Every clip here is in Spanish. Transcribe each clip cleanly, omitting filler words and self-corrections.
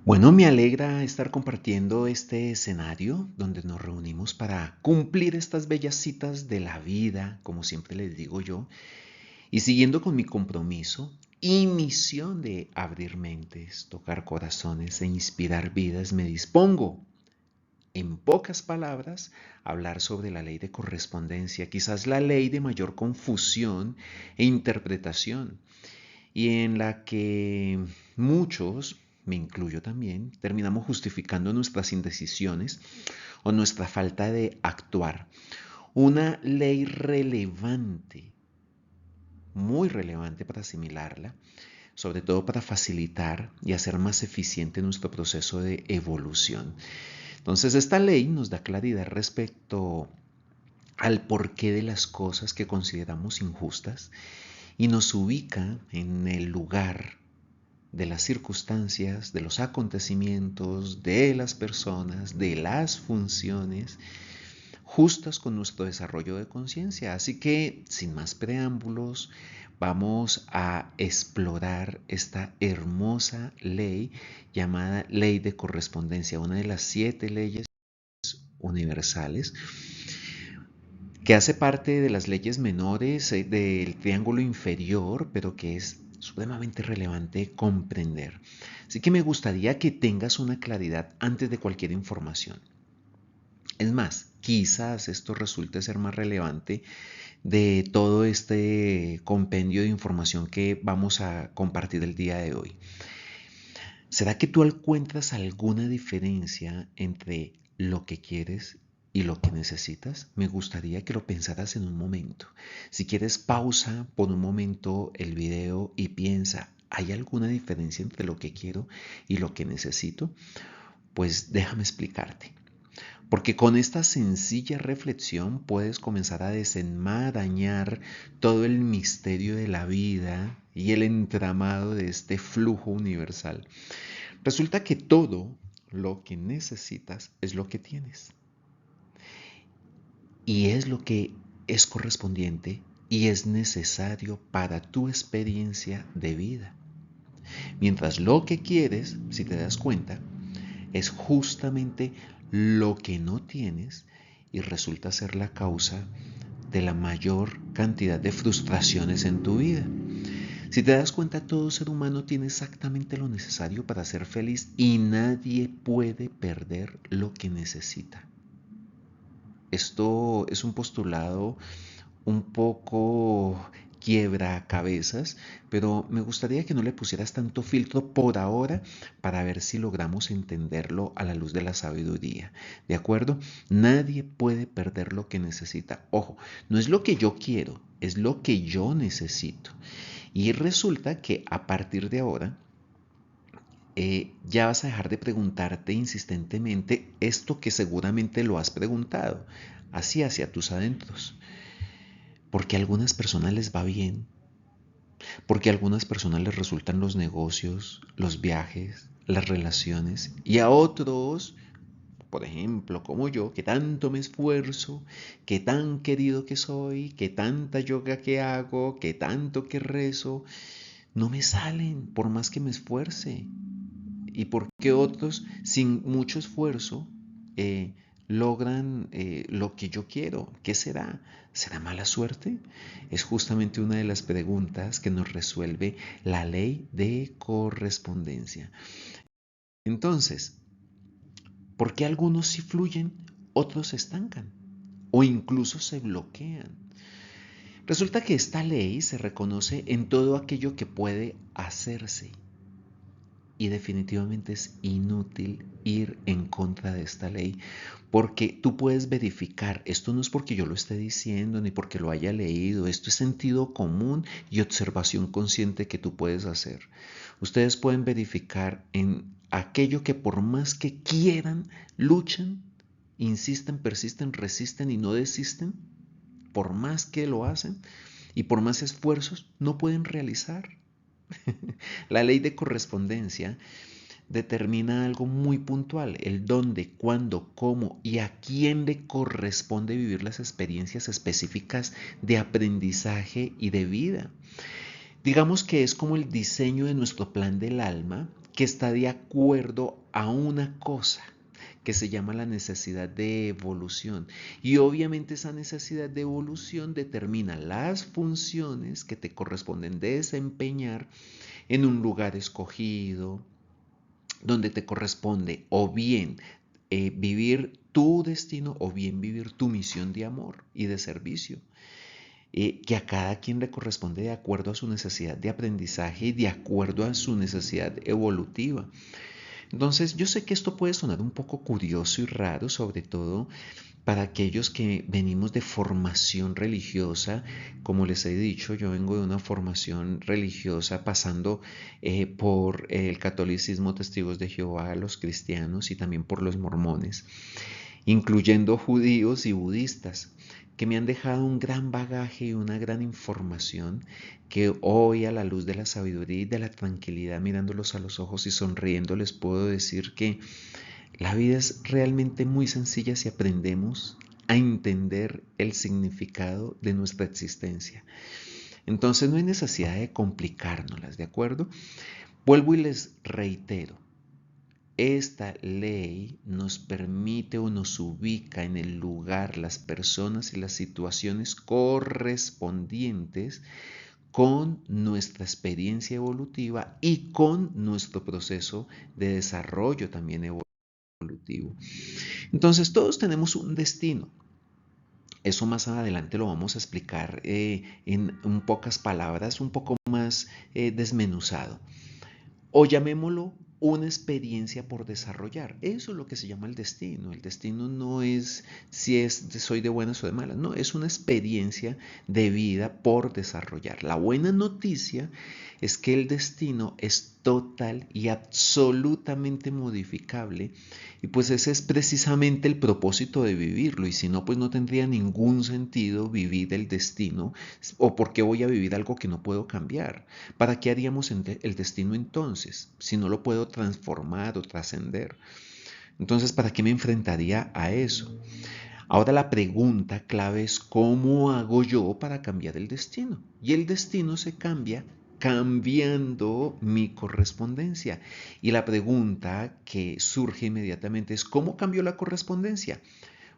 Bueno, me alegra estar compartiendo este escenario donde nos reunimos para cumplir estas bellas citas de la vida, como siempre les digo yo, y siguiendo con mi compromiso y misión de abrir mentes, tocar corazones e inspirar vidas, me dispongo, en pocas palabras, a hablar sobre la ley de correspondencia, quizás la ley de mayor confusión e interpretación y en la que muchos, me incluyo también, terminamos justificando nuestras indecisiones o nuestra falta de actuar. Una ley relevante, muy relevante para asimilarla, sobre todo para facilitar y hacer más eficiente nuestro proceso de evolución. Entonces, esta ley nos da claridad respecto al porqué de las cosas que consideramos injustas y nos ubica en el lugar de las circunstancias, de los acontecimientos, de las personas, de las funciones justas con nuestro desarrollo de conciencia. Así que, sin más preámbulos, vamos a explorar esta hermosa ley llamada ley de correspondencia, una de las 7 leyes universales que hace parte de las leyes menores del triángulo inferior, pero que es supremamente relevante comprender. Así que me gustaría que tengas una claridad antes de cualquier información. Es más, quizás esto resulte ser más relevante de todo este compendio de información que vamos a compartir el día de hoy. ¿Será que tú encuentras alguna diferencia entre lo que quieres y lo que necesitas? Me gustaría que lo pensaras en un momento. Si quieres, pausa por un momento el video y piensa, ¿hay alguna diferencia entre lo que quiero y lo que necesito? Pues déjame explicarte. Porque con esta sencilla reflexión puedes comenzar a desenmarañar todo el misterio de la vida y el entramado de este flujo universal. Resulta que todo lo que necesitas es lo que tienes y es lo que es correspondiente y es necesario para tu experiencia de vida. Mientras lo que quieres, si te das cuenta, es justamente lo que no tienes y resulta ser la causa de la mayor cantidad de frustraciones en tu vida. Si te das cuenta, todo ser humano tiene exactamente lo necesario para ser feliz y nadie puede perder lo que necesita. Esto es un postulado un poco quiebra cabezas, pero me gustaría que no le pusieras tanto filtro por ahora para ver si logramos entenderlo a la luz de la sabiduría. ¿De acuerdo? Nadie puede perder lo que necesita. Ojo, no es lo que yo quiero, es lo que yo necesito. Y resulta que a partir de ahora ya vas a dejar de preguntarte insistentemente esto que seguramente lo has preguntado, así hacia tus adentros. Porque a algunas personas les va bien, porque a algunas personas les resultan los negocios, los viajes, las relaciones, y a otros, por ejemplo, como yo, que tanto me esfuerzo, que tan querido que soy, que tanta yoga que hago, que tanto que rezo, no me salen por más que me esfuerce. Y porque otros, sin mucho esfuerzo, eh, logran lo que yo quiero. ¿Qué será? ¿Será mala suerte? Es justamente una de las preguntas que nos resuelve la ley de correspondencia. Entonces, ¿por qué algunos sí fluyen, otros se estancan o incluso se bloquean? Resulta que esta ley se reconoce en todo aquello que puede hacerse y definitivamente es inútil ir en contra de esta ley porque tú puedes verificar, esto no es porque yo lo esté diciendo ni porque lo haya leído, esto es sentido común y observación consciente que tú puedes hacer. Ustedes pueden verificar en aquello que por más que quieran, luchan, insisten, persisten, resisten y no desisten, por más que lo hacen y por más esfuerzos, no pueden realizar. La ley de correspondencia determina algo muy puntual, el dónde, cuándo, cómo y a quién le corresponde vivir las experiencias específicas de aprendizaje y de vida. Digamos que es como el diseño de nuestro plan del alma que está de acuerdo a una cosa que se llama la necesidad de evolución. Y obviamente esa necesidad de evolución determina las funciones que te corresponden desempeñar en un lugar escogido, donde te corresponde o bien vivir tu destino o bien vivir tu misión de amor y de servicio. Que a cada quien le corresponde de acuerdo a su necesidad de aprendizaje y de acuerdo a su necesidad evolutiva. Entonces, yo sé que esto puede sonar un poco curioso y raro, sobre todo para aquellos que venimos de formación religiosa. Como les he dicho, yo vengo de una formación religiosa pasando por el catolicismo, testigos de Jehová, los cristianos y también por los mormones, incluyendo judíos y budistas, que me han dejado un gran bagaje y una gran información que hoy, a la luz de la sabiduría y de la tranquilidad, mirándolos a los ojos y sonriendo, les puedo decir que la vida es realmente muy sencilla si aprendemos a entender el significado de nuestra existencia. Entonces no hay necesidad de complicárnoslas, ¿de acuerdo? Vuelvo y les reitero, esta ley nos permite o nos ubica en el lugar, las personas y las situaciones correspondientes con nuestra experiencia evolutiva y con nuestro proceso de desarrollo también evolutivo. Entonces todos tenemos un destino. Eso más adelante lo vamos a explicar en pocas palabras, un poco más desmenuzado. O llamémoslo una experiencia por desarrollar. Eso es lo que se llama el destino. El destino no es si soy de buenas o de malas, no, es una experiencia de vida por desarrollar. La buena noticia es que el destino es total y absolutamente modificable, y pues ese es precisamente el propósito de vivirlo, y si no, pues no tendría ningún sentido vivir el destino. ¿O por qué voy a vivir algo que no puedo cambiar? ¿Para qué haríamos el destino entonces, si no lo puedo transformar o trascender? Entonces, ¿para qué me enfrentaría a eso? Ahora la pregunta clave es: ¿cómo hago yo para cambiar el destino? Y el destino se cambia cambiando mi correspondencia. Y la pregunta que surge inmediatamente es: ¿cómo cambio la correspondencia?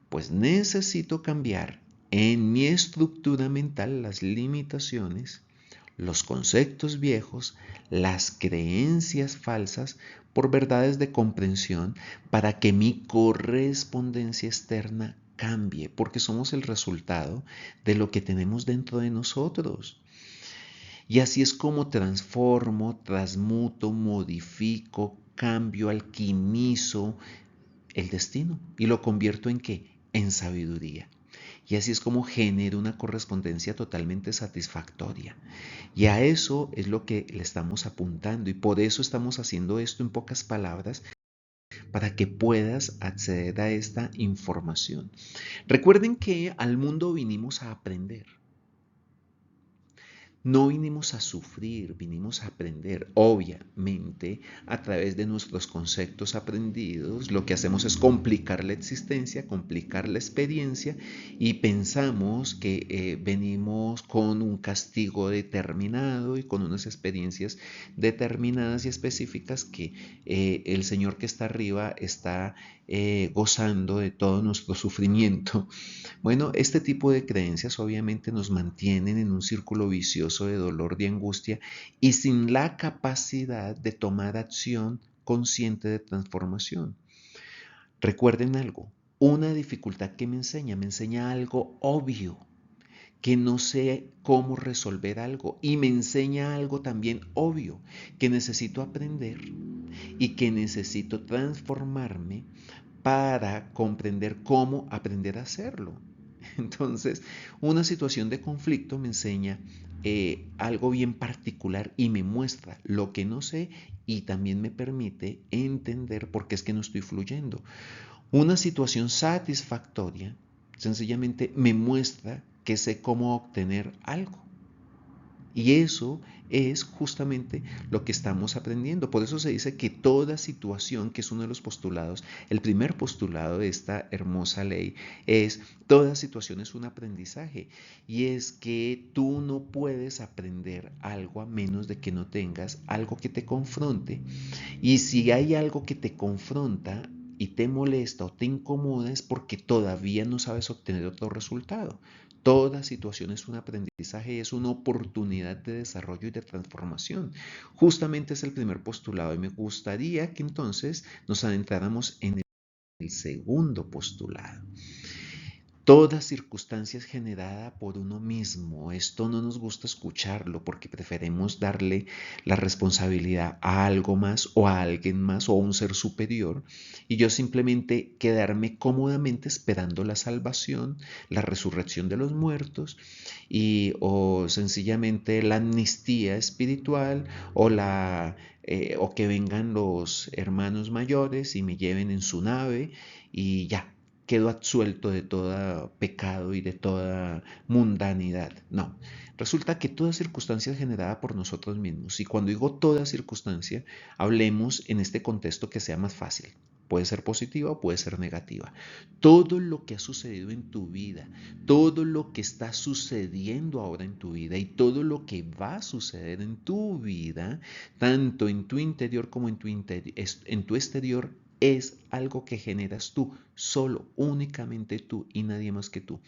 Pues necesito cambiar en mi estructura mental las limitaciones, los conceptos viejos, las creencias falsas por verdades de comprensión, para que mi correspondencia externa cambie, porque somos el resultado de lo que tenemos dentro de nosotros. Y así es como transformo, transmuto, modifico, cambio, alquimizo el destino y lo convierto en ¿qué? En sabiduría. Y así es como genero una correspondencia totalmente satisfactoria. Y a eso es lo que le estamos apuntando, y por eso estamos haciendo esto en pocas palabras, para que puedas acceder a esta información. Recuerden que al mundo vinimos a aprender. No vinimos a sufrir, vinimos a aprender. Obviamente, a través de nuestros conceptos aprendidos, lo que hacemos es complicar la existencia, complicar la experiencia, y pensamos que venimos con un castigo determinado y con unas experiencias determinadas y específicas que el Señor que está arriba está gozando de todo nuestro sufrimiento. Bueno, este tipo de creencias obviamente nos mantienen en un círculo vicioso de dolor, de angustia, y sin la capacidad de tomar acción consciente de transformación. Recuerden algo: una dificultad que me enseña algo obvio, que no sé cómo resolver algo, y me enseña algo también obvio, que necesito aprender y que necesito transformarme para comprender cómo aprender a hacerlo. Entonces, una situación de conflicto me enseña algo bien particular y me muestra lo que no sé, y también me permite entender por qué es que no estoy fluyendo. Una situación satisfactoria sencillamente me muestra que sé cómo obtener algo. Y eso es justamente lo que estamos aprendiendo. Por eso se dice que toda situación, que es uno de los postulados, el primer postulado de esta hermosa ley es: toda situación es un aprendizaje. Y es que tú no puedes aprender algo a menos de que no tengas algo que te confronte. Y si hay algo que te confronta y te molesta o te incomoda, es porque todavía no sabes obtener otro resultado. Toda situación es un aprendizaje y es una oportunidad de desarrollo y de transformación. Justamente es el primer postulado y me gustaría que entonces nos adentráramos en el segundo postulado. Toda circunstancia es generada por uno mismo. Esto no nos gusta escucharlo porque preferimos darle la responsabilidad a algo más o a alguien más o a un ser superior, y yo simplemente quedarme cómodamente esperando la salvación, la resurrección de los muertos o sencillamente la amnistía espiritual o que vengan los hermanos mayores y me lleven en su nave y ya quedo absuelto de todo pecado y de toda mundanidad. No, resulta que toda circunstancia es generada por nosotros mismos. Y cuando digo toda circunstancia, hablemos en este contexto que sea más fácil. Puede ser positiva o puede ser negativa. Todo lo que ha sucedido en tu vida, todo lo que está sucediendo ahora en tu vida y todo lo que va a suceder en tu vida, tanto en tu interior como en tu exterior, es algo que generas tú, solo, únicamente tú y nadie más que tú.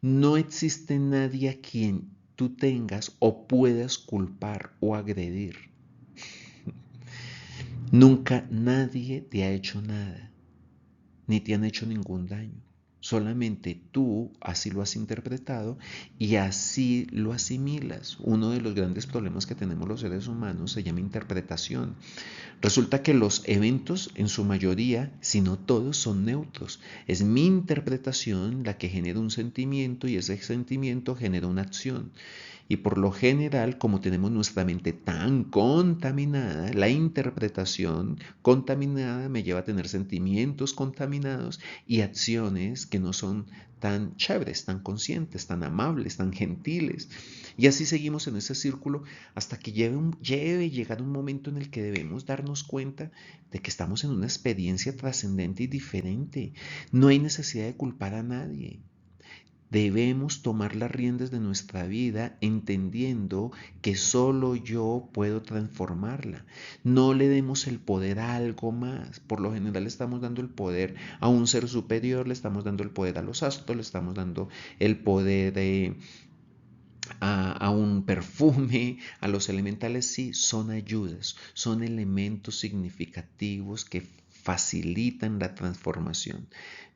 No existe nadie a quien tú tengas o puedas culpar o agredir. Nunca nadie te ha hecho nada, ni te han hecho ningún daño. Solamente tú así lo has interpretado y así lo asimilas. Uno de los grandes problemas que tenemos los seres humanos se llama interpretación. Resulta que los eventos en su mayoría, si no todos, son neutros. Es mi interpretación la que genera un sentimiento y ese sentimiento genera una acción. Y por lo general, como tenemos nuestra mente tan contaminada, la interpretación contaminada me lleva a tener sentimientos contaminados y acciones que no son tan chéveres, tan conscientes, tan amables, tan gentiles. Y así seguimos en ese círculo hasta que llegar un momento en el que debemos darnos cuenta de que estamos en una experiencia trascendente y diferente. No hay necesidad de culpar a nadie. Debemos tomar las riendas de nuestra vida entendiendo que solo yo puedo transformarla. No le demos el poder a algo más. Por lo general le estamos dando el poder a un ser superior, le estamos dando el poder a los astros, le estamos dando el poder a un perfume, a los elementales. Sí, son ayudas, son elementos significativos que facilitan la transformación.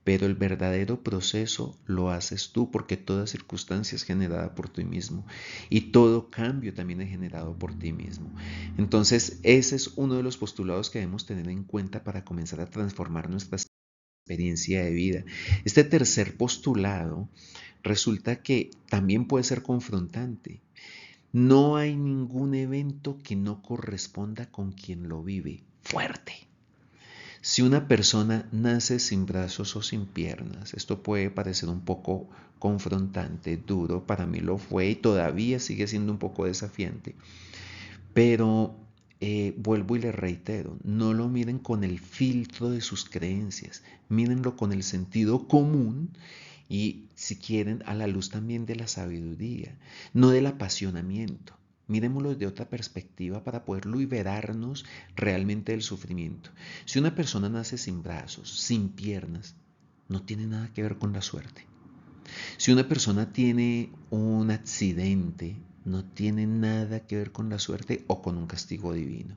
Pero el verdadero proceso lo haces tú, porque toda circunstancia es generada por ti mismo y todo cambio también es generado por ti mismo. Entonces, ese es uno de los postulados que debemos tener en cuenta para comenzar a transformar nuestra experiencia de vida. Este tercer postulado resulta que también puede ser confrontante. No hay ningún evento que no corresponda con quien lo vive. Fuerte. Si una persona nace sin brazos o sin piernas, esto puede parecer un poco confrontante, duro, para mí lo fue y todavía sigue siendo un poco desafiante, pero vuelvo y le reitero, no lo miren con el filtro de sus creencias, mírenlo con el sentido común y, si quieren, a la luz también de la sabiduría, no del apasionamiento. Miremoslo de otra perspectiva para poder liberarnos realmente del sufrimiento. Si una persona nace sin brazos, sin piernas, no tiene nada que ver con la suerte. Si una persona tiene un accidente, no tiene nada que ver con la suerte o con un castigo divino.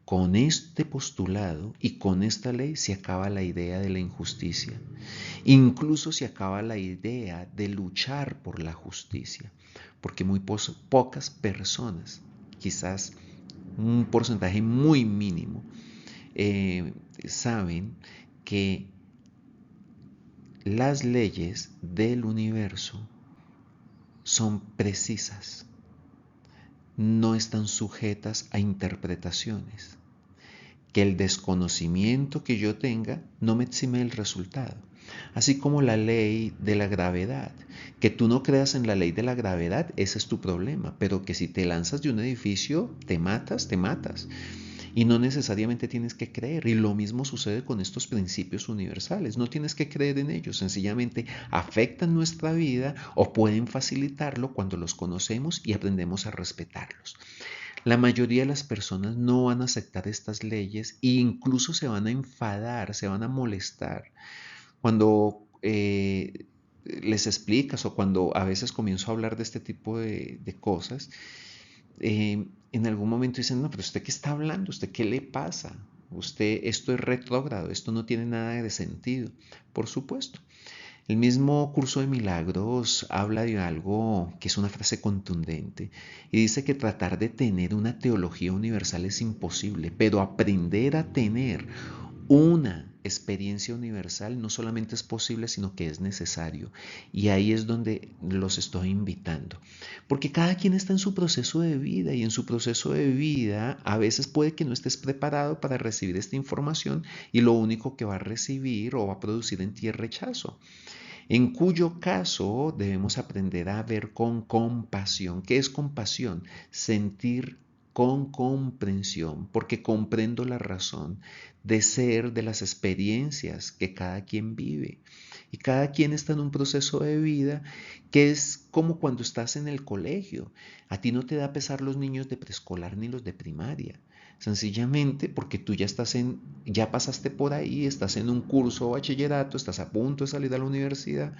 Con este postulado y con esta ley se acaba la idea de la injusticia. Incluso se acaba la idea de luchar por la justicia, porque muy pocas personas, quizás un porcentaje muy mínimo, saben que las leyes del universo son precisas, no están sujetas a interpretaciones. que el desconocimiento que yo tenga no me exime del resultado. Así como la ley de la gravedad. Que tú no creas en la ley de la gravedad, ese es tu problema. Pero que si te lanzas de un edificio, te matas, te matas. Y no necesariamente tienes que creer. Y lo mismo sucede con estos principios universales. No tienes que creer en ellos. Sencillamente afectan nuestra vida o pueden facilitarlo cuando los conocemos y aprendemos a respetarlos. La mayoría de las personas no van a aceptar estas leyes e incluso se van a enfadar, se van a molestar cuando les explicas o cuando a veces comienzo a hablar de este tipo de cosas. En algún momento dicen, no, pero ¿usted qué está hablando? ¿Usted qué le pasa? Usted, esto es retrógrado, esto no tiene nada de sentido. Por supuesto. El mismo curso de milagros habla de algo que es una frase contundente y dice que tratar de tener una teología universal es imposible, pero aprender a tener una experiencia universal no solamente es posible, sino que es necesario. Y ahí es donde los estoy invitando. Porque cada quien está en su proceso de vida y en su proceso de vida a veces puede que no estés preparado para recibir esta información y lo único que va a recibir o va a producir en ti es rechazo. En cuyo caso debemos aprender a ver con compasión. ¿Qué es compasión? Sentir con comprensión, porque comprendo la razón de ser de las experiencias que cada quien vive. Y cada quien está en un proceso de vida que es como cuando estás en el colegio. A ti no te da pesar los niños de preescolar ni los de primaria. Sencillamente porque tú ya pasaste por ahí, estás en un curso o bachillerato, estás a punto de salir a la universidad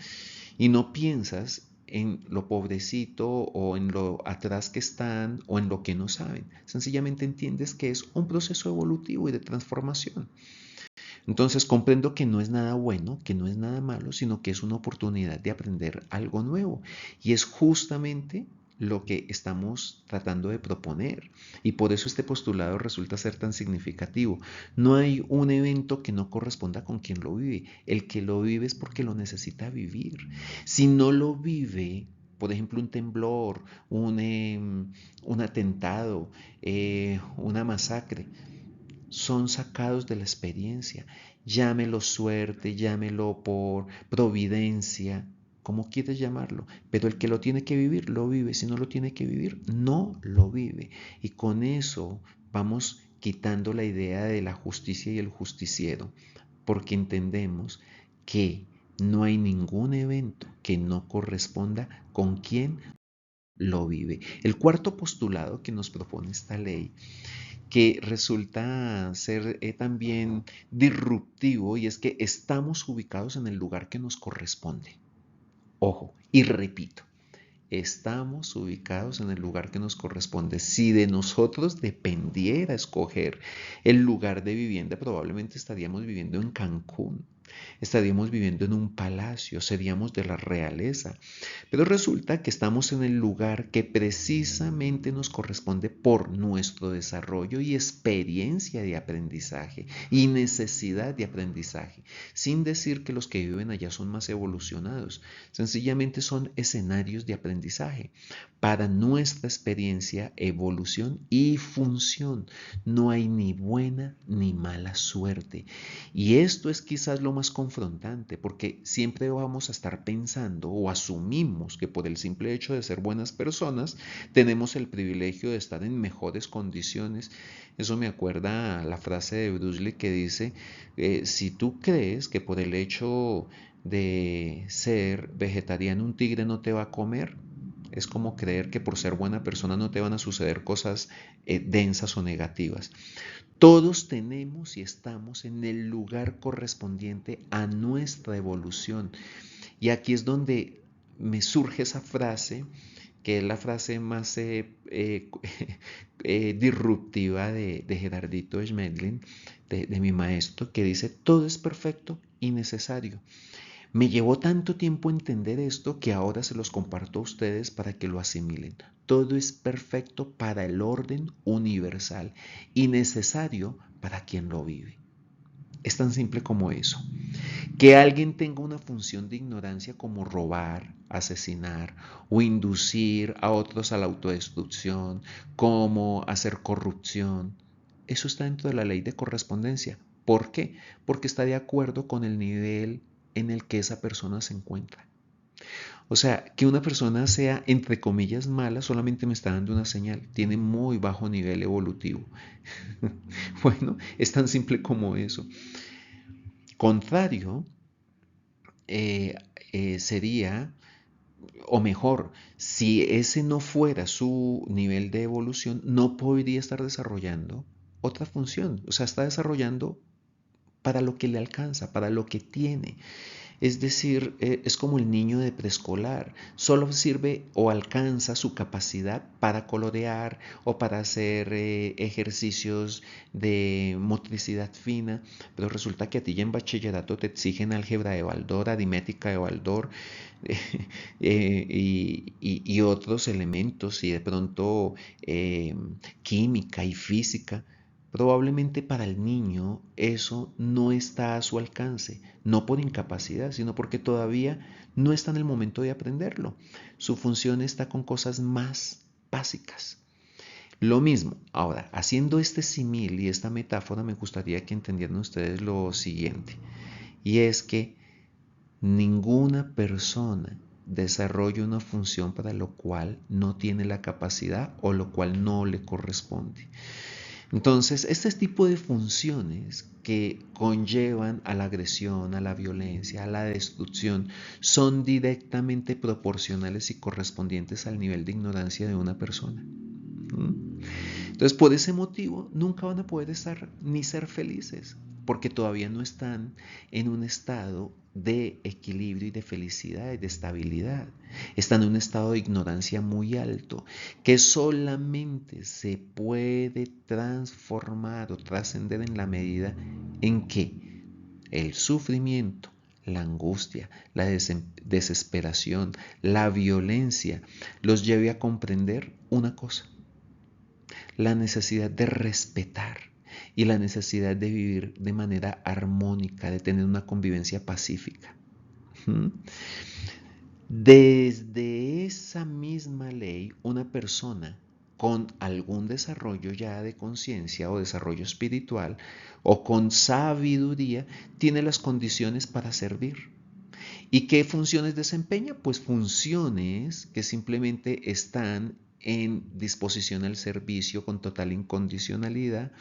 y no piensas en lo pobrecito o en lo atrás que están o en lo que no saben. Sencillamente entiendes que es un proceso evolutivo y de transformación. Entonces comprendo que no es nada bueno, que no es nada malo, sino que es una oportunidad de aprender algo nuevo. Y es justamente lo que estamos tratando de proponer. Y por eso este postulado resulta ser tan significativo. No hay un evento que no corresponda con quien lo vive. El que lo vive es porque lo necesita vivir. Si no lo vive, por ejemplo, un temblor, un atentado, una masacre, son sacados de la experiencia. Llámelo suerte, llámelo por providencia, como quieres llamarlo, pero el que lo tiene que vivir, lo vive. Si no lo tiene que vivir, no lo vive. Y con eso vamos quitando la idea de la justicia y el justiciero, porque entendemos que no hay ningún evento que no corresponda con quien lo vive. El cuarto postulado que nos propone esta ley que resulta ser también disruptivo y es que estamos ubicados en el lugar que nos corresponde. Ojo, y repito, estamos ubicados en el lugar que nos corresponde. Si de nosotros dependiera escoger el lugar de vivienda, probablemente estaríamos viviendo en Cancún. Estaríamos viviendo en un palacio, seríamos de la realeza. Pero resulta que estamos en el lugar que precisamente nos corresponde por nuestro desarrollo y experiencia de aprendizaje y necesidad de aprendizaje, sin decir que los que viven allá son más evolucionados. Sencillamente son escenarios de aprendizaje para nuestra experiencia, evolución y función. No hay ni buena ni mala suerte. Y esto es quizás lo más confrontante, porque siempre vamos a estar pensando o asumimos que por el simple hecho de ser buenas personas tenemos el privilegio de estar en mejores condiciones. Eso me acuerda a la frase de Bruce Lee que dice, si tú crees que por el hecho de ser vegetariano un tigre no te va a comer, es como creer que por ser buena persona no te van a suceder cosas densas o negativas. Todos tenemos y estamos en el lugar correspondiente a nuestra evolución. Y aquí es donde me surge esa frase, que es la frase más disruptiva de Gerardito Schmedlin, de mi maestro, que dice, todo es perfecto y necesario. Me llevó tanto tiempo entender esto que ahora se los comparto a ustedes para que lo asimilen. Todo es perfecto para el orden universal y necesario para quien lo vive. Es tan simple como eso. Que alguien tenga una función de ignorancia como robar, asesinar o inducir a otros a la autodestrucción, como hacer corrupción, eso está dentro de la ley de correspondencia. ¿Por qué? Porque está de acuerdo con el nivel en el que esa persona se encuentra. O sea, que una persona sea, entre comillas, mala, solamente me está dando una señal. Tiene muy bajo nivel evolutivo. Bueno, es tan simple como eso. Contrario, eh, sería, o mejor, si ese no fuera su nivel de evolución, no podría estar desarrollando otra función. O sea, está desarrollando para lo que le alcanza, para lo que tiene. Es decir, es como el niño de preescolar, solo sirve o alcanza su capacidad para colorear o para hacer ejercicios de motricidad fina, pero resulta que a ti ya en bachillerato te exigen álgebra de Baldor, aritmética de Baldor y otros elementos y de pronto química y física. Probablemente para el niño eso no está a su alcance, no por incapacidad, sino porque todavía no está en el momento de aprenderlo. Su función está con cosas más básicas. Lo mismo, ahora, haciendo este símil y esta metáfora, me gustaría que entendieran ustedes lo siguiente, y es que ninguna persona desarrolla una función para lo cual no tiene la capacidad o lo cual no le corresponde. Entonces, este tipo de funciones que conllevan a la agresión, a la violencia, a la destrucción, son directamente proporcionales y correspondientes al nivel de ignorancia de una persona. Entonces, por ese motivo, nunca van a poder estar ni ser felices, porque todavía no están en un estado de equilibrio y de felicidad y de estabilidad. Están en un estado de ignorancia muy alto, que solamente se puede transformar o trascender en la medida en que el sufrimiento, la angustia, la desesperación, la violencia los lleve a comprender una cosa: la necesidad de respetar y la necesidad de vivir de manera armónica, de tener una convivencia pacífica. Desde esa misma ley, una persona con algún desarrollo ya de conciencia o desarrollo espiritual o con sabiduría tiene las condiciones para servir. ¿Y qué funciones desempeña? Pues funciones que simplemente están en disposición al servicio con total incondicionalidad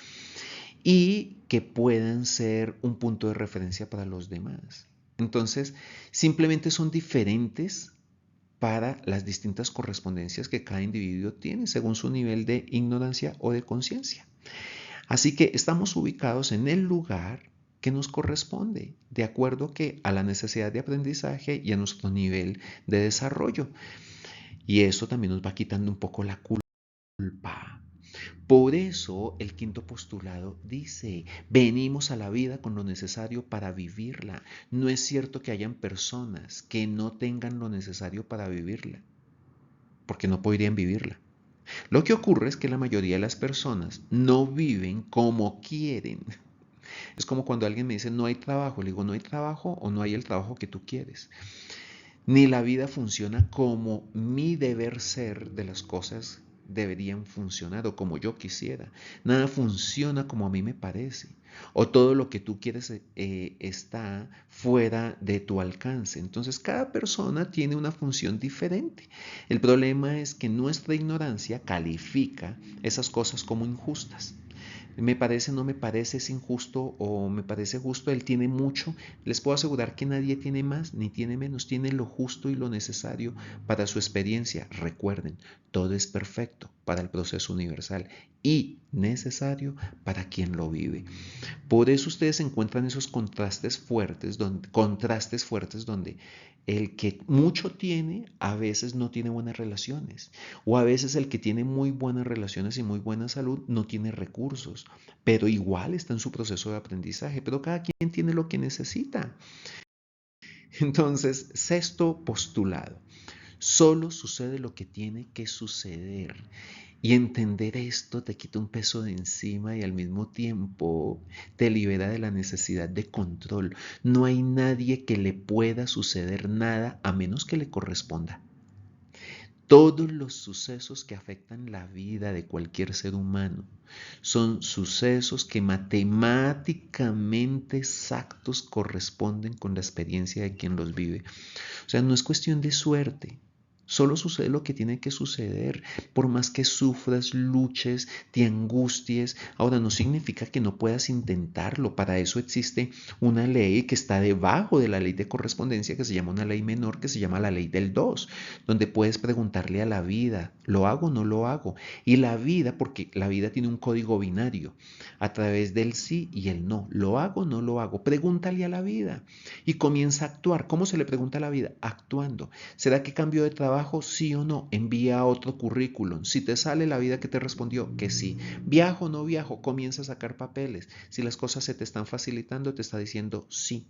y que puedan ser un punto de referencia para los demás. Entonces, simplemente son diferentes para las distintas correspondencias que cada individuo tiene según su nivel de ignorancia o de conciencia. Así que estamos ubicados en el lugar que nos corresponde, de acuerdo a la necesidad de aprendizaje y a nuestro nivel de desarrollo. Y eso también nos va quitando un poco la culpa. Por eso el quinto postulado dice: venimos a la vida con lo necesario para vivirla. No es cierto que hayan personas que no tengan lo necesario para vivirla, porque no podrían vivirla. Lo que ocurre es que la mayoría de las personas no viven como quieren. Es como cuando alguien me dice no hay trabajo, le digo no hay trabajo o no hay el trabajo que tú quieres. Ni la vida funciona como mi deber ser de las cosas deberían funcionar o como yo quisiera. Nada funciona como a mí me parece. O todo lo que tú quieres está fuera de tu alcance. Entonces cada persona tiene una función diferente. El problema es que nuestra ignorancia califica esas cosas como injustas. Me parece, no me parece, es injusto o me parece justo, él tiene mucho. Les puedo asegurar que nadie tiene más ni tiene menos, tiene lo justo y lo necesario para su experiencia. Recuerden, todo es perfecto para el proceso universal y necesario para quien lo vive. Por eso ustedes encuentran esos contrastes fuertes donde el que mucho tiene a veces no tiene buenas relaciones, o a veces el que tiene muy buenas relaciones y muy buena salud no tiene recursos, pero igual está en su proceso de aprendizaje, pero cada quien tiene lo que necesita. Entonces, sexto postulado: solo sucede lo que tiene que suceder. Y entender esto te quita un peso de encima y al mismo tiempo te libera de la necesidad de control. No hay nadie que le pueda suceder nada a menos que le corresponda. Todos los sucesos que afectan la vida de cualquier ser humano son sucesos que matemáticamente exactos corresponden con la experiencia de quien los vive. O sea, no es cuestión de suerte. Solo sucede lo que tiene que suceder. Por más que sufras, luches, te angusties, ahora no significa que no puedas intentarlo. Para eso existe una ley que está debajo de la ley de correspondencia, que se llama una ley menor, que se llama la ley del 2, donde puedes preguntarle a la vida, ¿lo hago o no lo hago? Y la vida, porque la vida tiene un código binario, a través del sí y el no. ¿Lo hago o no lo hago? Pregúntale a la vida y comienza a actuar. ¿Cómo se le pregunta a la vida? Actuando. ¿Será que cambio de trabajo? Sí o no. Envía otro currículum. Si te sale la vida que te respondió que sí. ¿Viajo o no viajo? Comienza a sacar papeles. Si las cosas se te están facilitando, te está diciendo sí.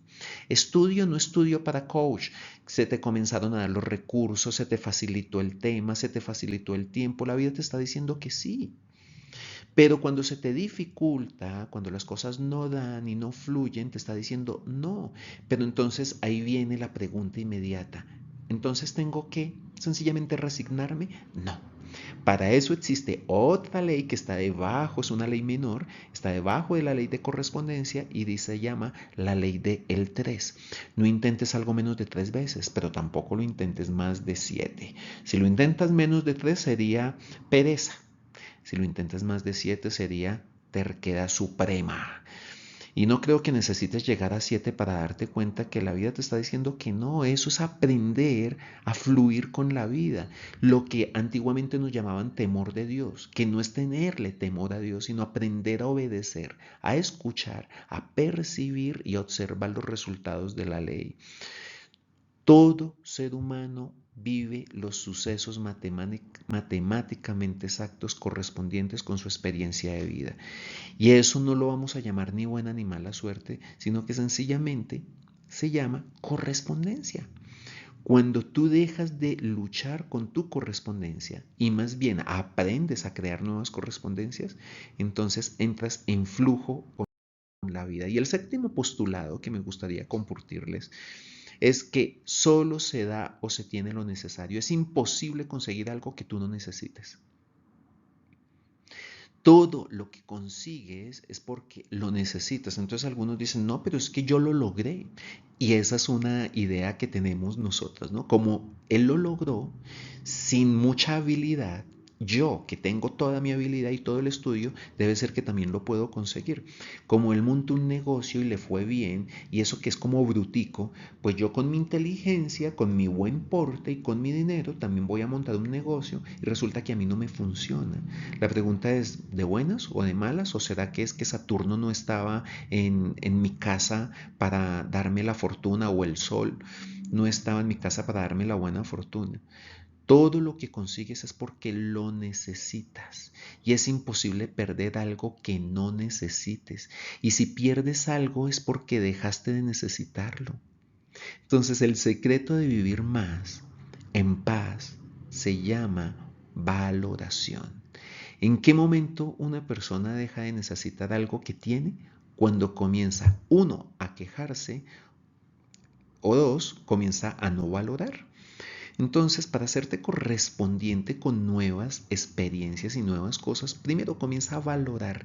¿Estudio o no estudio para coach? Se te comenzaron a dar los recursos, se te facilitó el tema, se te facilitó el tiempo. La vida te está diciendo que sí. Pero cuando se te dificulta, cuando las cosas no dan y no fluyen, te está diciendo no. Pero entonces ahí viene la pregunta inmediata. ¿Entonces tengo que sencillamente resignarme? No. Para eso existe otra ley que está debajo, es una ley menor, está debajo de la ley de correspondencia y se llama la ley de el 3. No intentes algo menos de 3 veces, pero tampoco lo intentes más de 7. Si lo intentas menos de 3 sería pereza. Si lo intentas más de 7 sería terquedad suprema. Y no creo que necesites llegar a 7 para darte cuenta que la vida te está diciendo que no. Eso es aprender a fluir con la vida. Lo que antiguamente nos llamaban temor de Dios, que no es tenerle temor a Dios, sino aprender a obedecer, a escuchar, a percibir y a observar los resultados de la ley. Todo ser humano vive los sucesos matemáticamente exactos correspondientes con su experiencia de vida. Y eso no lo vamos a llamar ni buena ni mala suerte, sino que sencillamente se llama correspondencia. Cuando tú dejas de luchar con tu correspondencia y más bien aprendes a crear nuevas correspondencias, entonces entras en flujo con la vida. Y el séptimo postulado que me gustaría compartirles es que solo se da o se tiene lo necesario. Es imposible conseguir algo que tú no necesites. Todo lo que consigues es porque lo necesitas. Entonces algunos dicen, no, pero es que yo lo logré. Y esa es una idea que tenemos nosotros, ¿no? Como él lo logró sin mucha habilidad, yo que tengo toda mi habilidad y todo el estudio, debe ser que también lo puedo conseguir. Como él montó un negocio y le fue bien, y eso que es como brutico, pues yo con mi inteligencia, con mi buen porte y con mi dinero también voy a montar un negocio y resulta que a mí no me funciona. La pregunta es, ¿de buenas o de malas? ¿O será que es que Saturno no estaba en mi casa para darme la fortuna o el Sol no estaba en mi casa para darme la buena fortuna? Todo lo que consigues es porque lo necesitas y es imposible perder algo que no necesites. Y si pierdes algo es porque dejaste de necesitarlo. Entonces el secreto de vivir más en paz se llama valoración. ¿En qué momento una persona deja de necesitar algo que tiene? Cuando comienza, uno, a quejarse o dos, comienza a no valorar. Entonces, para hacerte correspondiente con nuevas experiencias y nuevas cosas, primero comienza a valorar.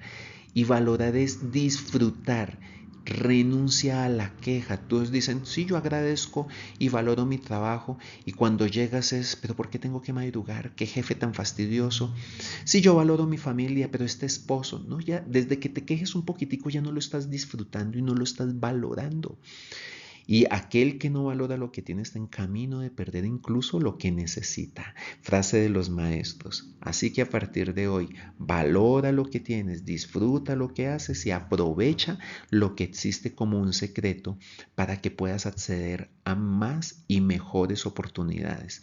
Y valorar es disfrutar. Renuncia a la queja. Todos dicen, sí, yo agradezco y valoro mi trabajo. Y cuando llegas es, pero ¿por qué tengo que madrugar? ¿Qué jefe tan fastidioso? Sí, yo valoro mi familia, pero este esposo, ¿no? Ya desde que te quejes un poquitico ya no lo estás disfrutando y no lo estás valorando. Y aquel que no valora lo que tiene está en camino de perder incluso lo que necesita. Frase de los maestros. Así que a partir de hoy, valora lo que tienes, disfruta lo que haces y aprovecha lo que existe como un secreto para que puedas acceder a más y mejores oportunidades.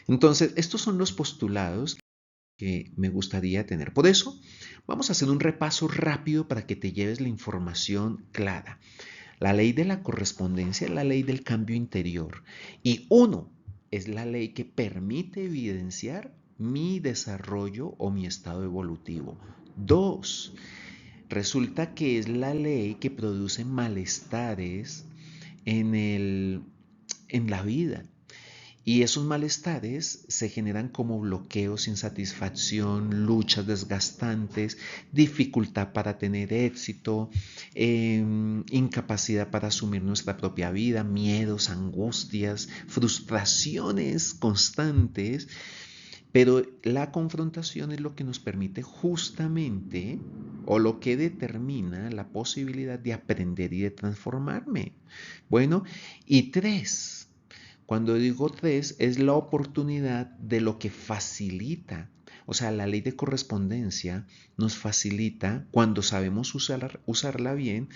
Entonces, estos son los postulados que me gustaría tener. Por eso, vamos a hacer un repaso rápido para que te lleves la información clara. La ley de la correspondencia es la ley del cambio interior. Y uno, es la ley que permite evidenciar mi desarrollo o mi estado evolutivo. Dos, resulta que es la ley que produce malestares en la vida. Y esos malestares se generan como bloqueos, insatisfacción, luchas desgastantes, dificultad para tener éxito, incapacidad para asumir nuestra propia vida, miedos, angustias, frustraciones constantes. Pero la confrontación es lo que nos permite justamente, o lo que determina la posibilidad de aprender y de transformarme. Bueno, y tres, cuando digo tres, es la oportunidad de lo que facilita. O sea, la ley de correspondencia nos facilita, cuando sabemos usarla bien,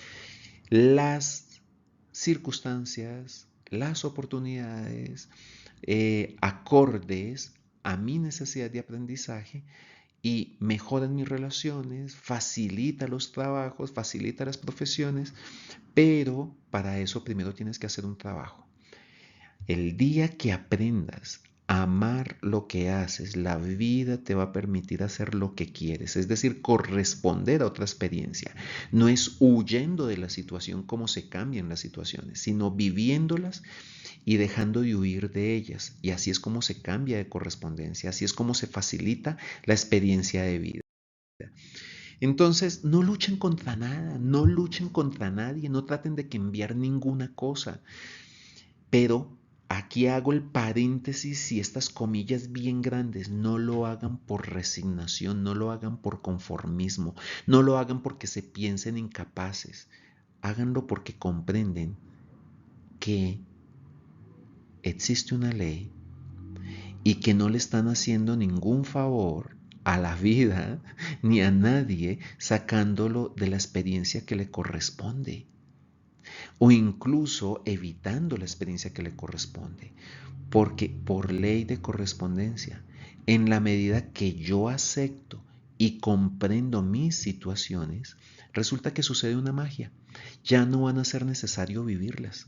las circunstancias, las oportunidades acordes a mi necesidad de aprendizaje y mejoran mis relaciones, facilita los trabajos, facilita las profesiones, pero para eso primero tienes que hacer un trabajo. El día que aprendas a amar lo que haces, la vida te va a permitir hacer lo que quieres, es decir, corresponder a otra experiencia. No es huyendo de la situación como se cambian las situaciones, sino viviéndolas y dejando de huir de ellas. Y así es como se cambia de correspondencia, así es como se facilita la experiencia de vida. Entonces, no luchen contra nada, no luchen contra nadie, no traten de cambiar ninguna cosa. Pero aquí hago el paréntesis y estas comillas bien grandes, no lo hagan por resignación, no lo hagan por conformismo, no lo hagan porque se piensen incapaces, háganlo porque comprenden que existe una ley y que no le están haciendo ningún favor a la vida ni a nadie sacándolo de la experiencia que le corresponde o incluso evitando la experiencia que le corresponde. Porque por ley de correspondencia, en la medida que yo acepto y comprendo mis situaciones, resulta que sucede una magia. Ya no van a ser necesario vivirlas.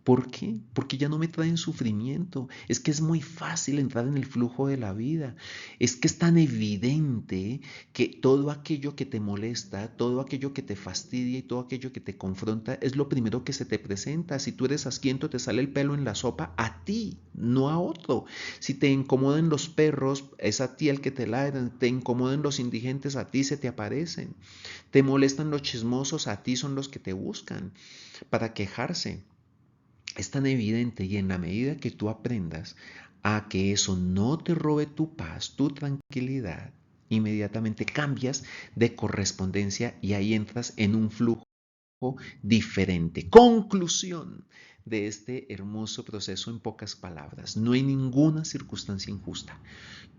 ¿Por qué? Porque ya no me traen sufrimiento. Es que es muy fácil entrar en el flujo de la vida. Es que es tan evidente que todo aquello que te molesta, todo aquello que te fastidia y todo aquello que te confronta es lo primero que se te presenta. Si tú eres asquiento, te sale el pelo en la sopa a ti, no a otro. Si te incomodan los perros, es a ti el que te ladran. Te incomodan los indigentes, a ti se te aparecen. Te molestan los chismosos, a ti son los que te buscan para quejarse. Es tan evidente y en la medida que tú aprendas a que eso no te robe tu paz, tu tranquilidad, inmediatamente cambias de correspondencia y ahí entras en un flujo diferente. Conclusión de este hermoso proceso en pocas palabras. No hay ninguna circunstancia injusta.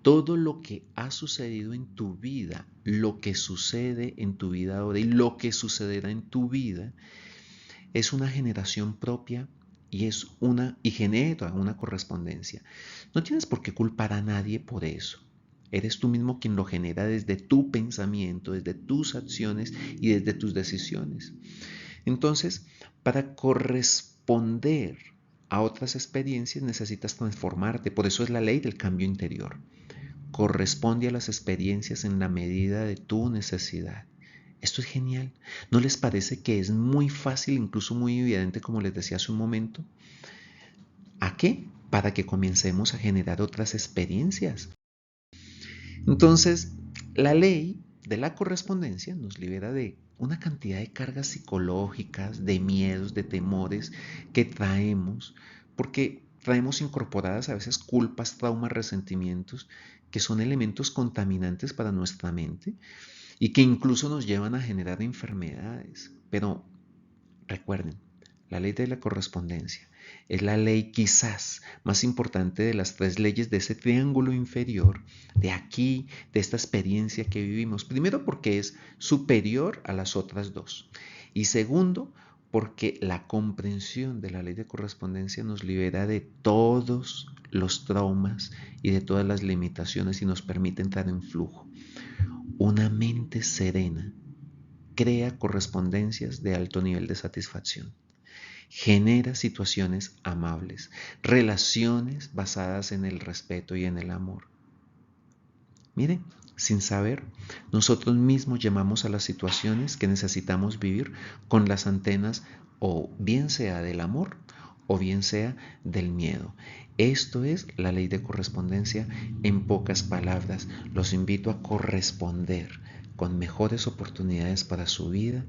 Todo lo que ha sucedido en tu vida, lo que sucede en tu vida ahora y lo que sucederá en tu vida es una generación propia y genera una correspondencia. No tienes por qué culpar a nadie por eso. Eres tú mismo quien lo genera desde tu pensamiento, desde tus acciones y desde tus decisiones. Entonces, para corresponder a otras experiencias necesitas transformarte. Por eso es la ley del cambio interior. Corresponde a las experiencias en la medida de tu necesidad. Esto es genial. ¿No les parece que es muy fácil, incluso muy evidente, como les decía hace un momento? ¿A qué? Para que comencemos a generar otras experiencias. Entonces, la ley de la correspondencia nos libera de una cantidad de cargas psicológicas, de miedos, de temores que traemos, porque traemos incorporadas a veces culpas, traumas, resentimientos, que son elementos contaminantes para nuestra mente y que incluso nos llevan a generar enfermedades. Pero recuerden, la ley de la correspondencia es la ley quizás más importante de las tres leyes de ese triángulo inferior, de aquí, de esta experiencia que vivimos. Primero porque es superior a las otras dos. Y segundo, porque la comprensión de la ley de correspondencia nos libera de todos los traumas y de todas las limitaciones y nos permite entrar en flujo. Una mente serena crea correspondencias de alto nivel de satisfacción. Genera situaciones amables, relaciones basadas en el respeto y en el amor. Miren, sin saber, nosotros mismos llamamos a las situaciones que necesitamos vivir con las antenas o bien sea del amor o bien sea del miedo. Esto es la ley de correspondencia en pocas palabras. Los invito a corresponder con mejores oportunidades para su vida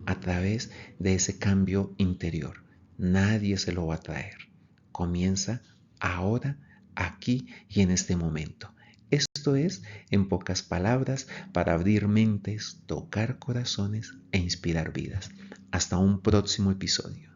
a través de ese cambio interior. Nadie se lo va a traer. Comienza ahora, aquí y en este momento. Esto es, en pocas palabras, para abrir mentes, tocar corazones e inspirar vidas. Hasta un próximo episodio.